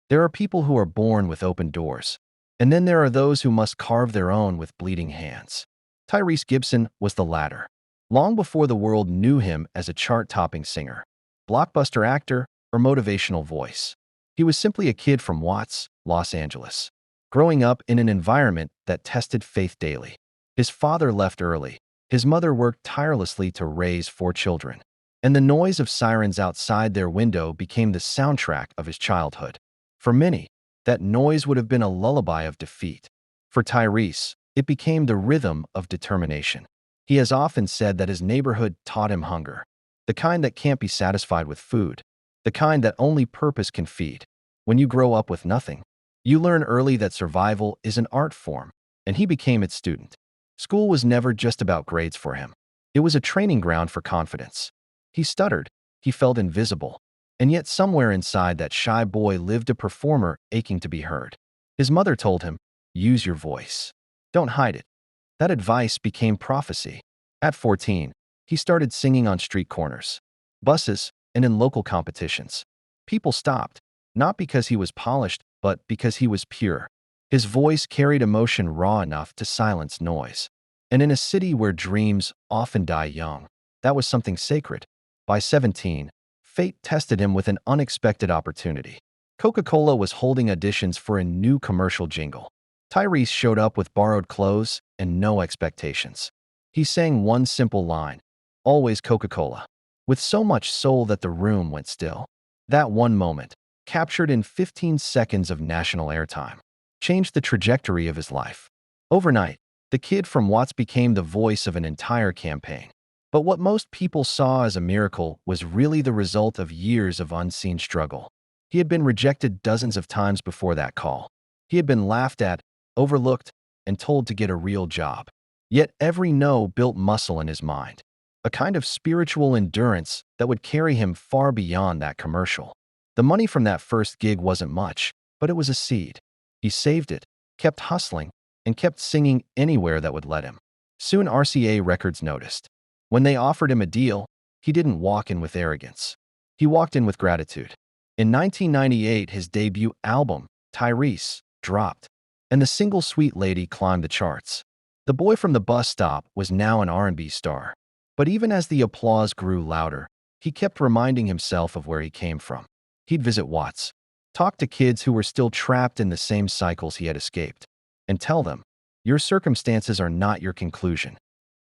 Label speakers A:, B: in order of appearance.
A: There are people who are born with open doors, and then there are those who must carve their own with bleeding hands. Tyrese Gibson was the latter. Long before the world knew him as a chart-topping singer, blockbuster actor, or motivational voice, he was simply a kid from Watts, Los Angeles, growing up in an environment that tested faith daily. His father left early. His mother worked tirelessly to raise 4 children, and the noise of sirens outside their window became the soundtrack of his childhood. For many, that noise would have been a lullaby of defeat. For Tyrese, it became the rhythm of determination. He has often said that his neighborhood taught him hunger, the kind that can't be satisfied with food, the kind that only purpose can feed. When you grow up with nothing, you learn early that survival is an art form, and he became its student. School was never just about grades for him. It was a training ground for confidence. He stuttered, he felt invisible, and yet somewhere inside that shy boy lived a performer aching to be heard. His mother told him, "Use your voice. Don't hide it." That advice became prophecy. At 14, he started singing on street corners, buses, and in local competitions. People stopped, not because he was polished, but because he was pure. His voice carried emotion raw enough to silence noise. And in a city where dreams often die young, that was something sacred. By 17, fate tested him with an unexpected opportunity. Coca-Cola was holding auditions for a new commercial jingle. Tyrese showed up with borrowed clothes and no expectations. He sang one simple line, "Always Coca-Cola," with so much soul that the room went still. That one moment, captured in 15 seconds of national airtime, changed the trajectory of his life. Overnight, the kid from Watts became the voice of an entire campaign. But what most people saw as a miracle was really the result of years of unseen struggle. He had been rejected dozens of times before that call. He had been laughed at, overlooked, and told to get a real job. Yet every no built muscle in his mind, a kind of spiritual endurance that would carry him far beyond that commercial. The money from that first gig wasn't much, but it was a seed. He saved it, kept hustling, and kept singing anywhere that would let him. Soon RCA Records noticed. When they offered him a deal, he didn't walk in with arrogance. He walked in with gratitude. In 1998, his debut album, Tyrese, dropped, and the single Sweet Lady climbed the charts. The boy from the bus stop was now an R&B star. But even as the applause grew louder, he kept reminding himself of where he came from. He'd visit Watts, talk to kids who were still trapped in the same cycles he had escaped, and tell them, "Your circumstances are not your conclusion.